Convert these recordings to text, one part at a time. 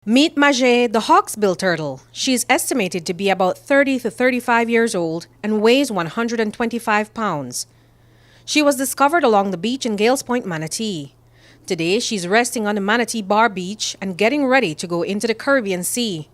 Meet Maje, the Hawksbill turtle. She is estimated to be about 30 to 35 years old and weighs 125 pounds. She was discovered along the beach in Gales Point, Manatee. Today, she's resting on the Manatee Bar Beach and getting ready to go into the Caribbean Sea.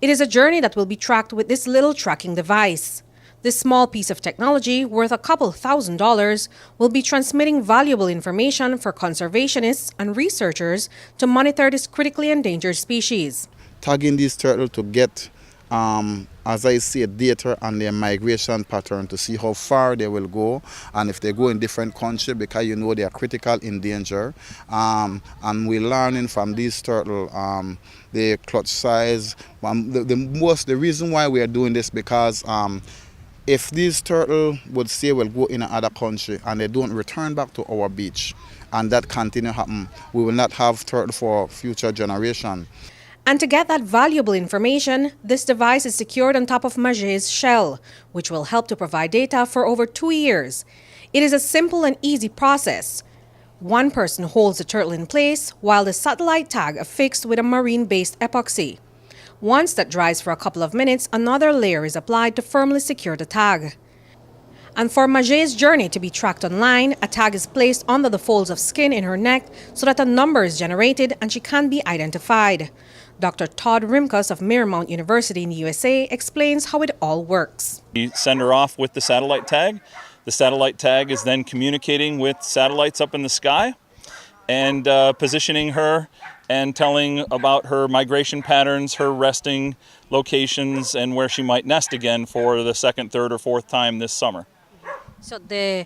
It is a journey that will be tracked with this little tracking device. This small piece of technology, worth a couple $1,000s, will be transmitting valuable information for conservationists and researchers to monitor this critically endangered species. Tagging these turtles to get, as I say, data on their migration pattern to see how far they will go and if they go in different countries, because you know they are critical in danger. And we're learning from these turtles the clutch size. The reason why we are doing this because if these turtles would say will go in another country and they don't return back to our beach, and that continue happen, we will not have turtle for future generation. And to get that valuable information, this device is secured on top of Maje's shell, which will help to provide data for over 2 years. It is a simple and easy process. One person holds the turtle in place while the satellite tag affixed with a marine-based epoxy. Once that dries for a couple of minutes, another layer is applied to firmly secure the tag. And for Maje's journey to be tracked online, a tag is placed under the folds of skin in her neck so that a number is generated and she can be identified. Dr. Todd Rimkus of Marymount University in the U.S.A. explains how it all works. We send her off with the satellite tag. The satellite tag is then communicating with satellites up in the sky and positioning her and telling about her migration patterns, her resting locations, and where she might nest again for the second, third, or fourth time this summer. So the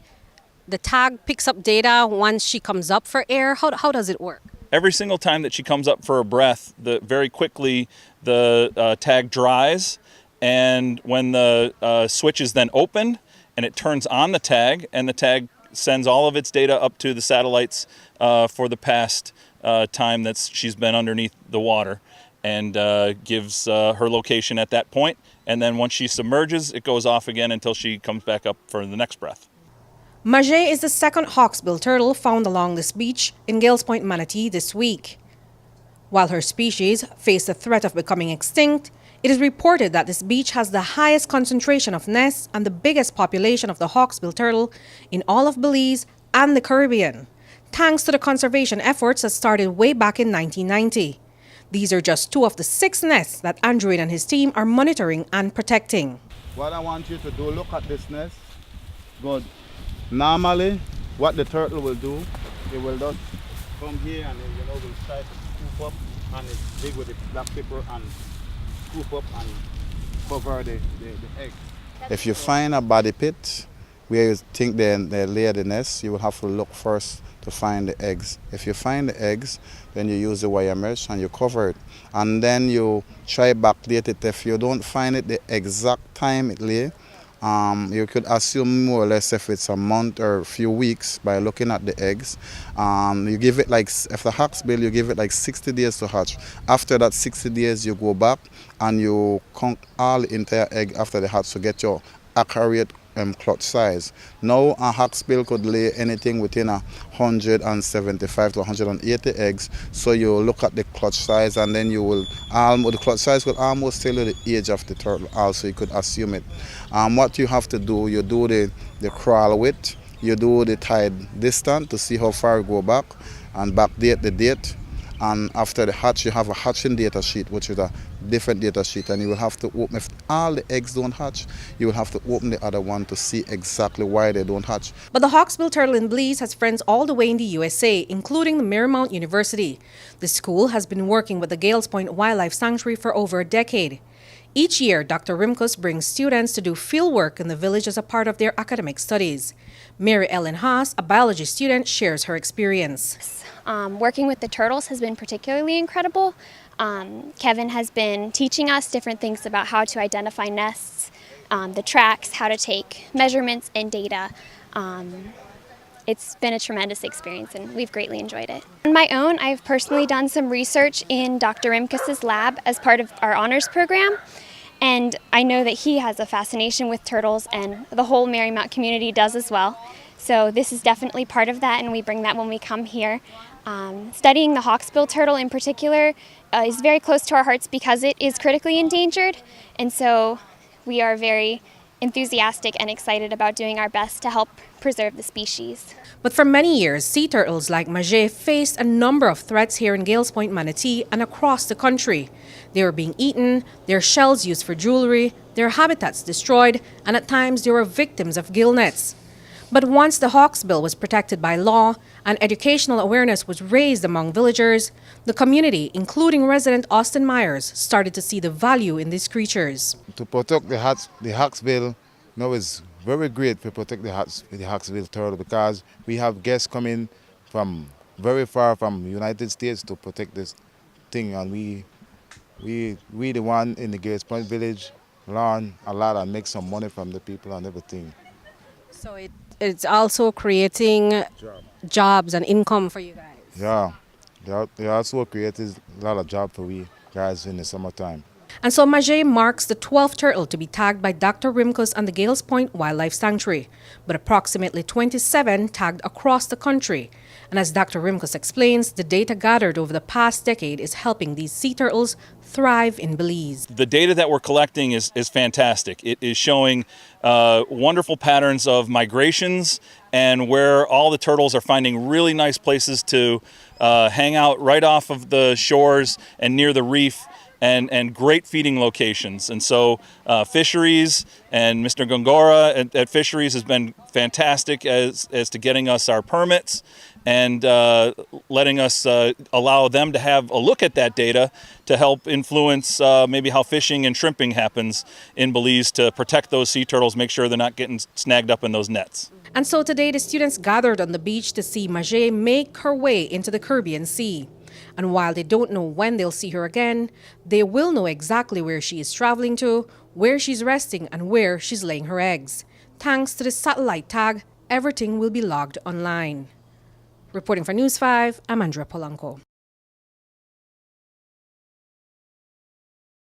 tag picks up data once she comes up for air. How does it work? Every single time that she comes up for a breath, very quickly the tag dries, and when the switch is then opened and it turns on the tag, and the tag sends all of its data up to the satellites for the past time that she's been underneath the water, and gives her location at that point. And then once she submerges, it goes off again until she comes back up for the next breath. Maje is the second hawksbill turtle found along this beach in Gales Point, Manatee this week. While her species face the threat of becoming extinct, it is reported that this beach has the highest concentration of nests and the biggest population of the hawksbill turtle in all of Belize and the Caribbean, thanks to the conservation efforts that started way back in 1990. These are just 2 of the 6 nests that Andrea and his team are monitoring and protecting. What I want you to do, look at this nest. Good. Normally, what the turtle will do, it will just come here and will try to scoop up and dig with the black pepper and scoop up and cover the egg. If you find a body pit where you think they lay the nest, you will have to look first to find the eggs. If you find the eggs, then you use the wire mesh and you cover it. And then you try backdate it. If you don't find it the exact time it lay, you could assume more or less if it's a month or a few weeks by looking at the eggs. You give it like, if the hawksbill, you give it like 60 days to hatch. After that 60 days, you go back and you count all the entire egg after the hatch to get your accurate clutch size. Now a hawksbill could lay anything within 175 to 180 eggs. So you look at the clutch size, and then you will the clutch size will almost tell you the age of the turtle. Also, you could assume it. What you have to do, you do the crawl width, you do the tide distance to see how far you go back, and backdate the date. And after the hatch, you have a hatching data sheet, which is a different data sheet, and you will have to open, if all the eggs don't hatch, you will have to open the other one to see exactly why they don't hatch. But the hawksbill turtle in Belize has friends all the way in the U.S.A., including the Marymount University. The school has been working with the Gales Point Wildlife Sanctuary for over a decade. Each year, Dr. Rimkus brings students to do field work in the village as a part of their academic studies. Mary Ellen Haas, a biology student, shares her experience. Working with the turtles has been particularly incredible. Kevin has been teaching us different things about how to identify nests, the tracks, how to take measurements and data. It's been a tremendous experience and we've greatly enjoyed it. On my own, I've personally done some research in Dr. Rimkus's lab as part of our honors program. And I know that he has a fascination with turtles, and the whole Marymount community does as well. So this is definitely part of that, and we bring that when we come here. Studying the Hawksbill turtle in particular is very close to our hearts because it is critically endangered, and so we are very enthusiastic and excited about doing our best to help preserve the species. But for many years, sea turtles like Maje faced a number of threats here in Gales Point, Manatee, and across the country. They were being eaten, their shells used for jewelry, their habitats destroyed, and at times they were victims of gill nets. But once the Hawksbill was protected by law and educational awareness was raised among villagers, the community, including resident Austin Myers, started to see the value in these creatures. To protect the Hawksbill, is very great to protect the Hawksbill turtle because we have guests coming from very far from the United States to protect this thing, and we the one in the Gales Point village learn a lot and make some money from the people and everything. So it's also creating jobs and income for you guys. Yeah, they also created a lot of jobs for we guys in the summertime. And so Maje marks the 12th turtle to be tagged by Dr. Rimkus and the Gales Point Wildlife Sanctuary, but approximately 27 tagged across the country. And as Dr. Rimkus explains, the data gathered over the past decade is helping these sea turtles thrive in Belize. The data that we're collecting is fantastic. It is showing wonderful patterns of migrations and where all the turtles are finding really nice places to hang out right off of the shores and near the reef. And great feeding locations. And so fisheries and Mr. Gongora at fisheries has been fantastic as to getting us our permits and letting us allow them to have a look at that data to help influence maybe how fishing and shrimping happens in Belize to protect those sea turtles, make sure they're not getting snagged up in those nets. And so today the students gathered on the beach to see Maje make her way into the Caribbean Sea. And while they don't know when they'll see her again, they will know exactly where she is traveling to, where she's resting, and where she's laying her eggs. Thanks to the satellite tag, everything will be logged online. Reporting for News 5, I'm Andrea Polanco.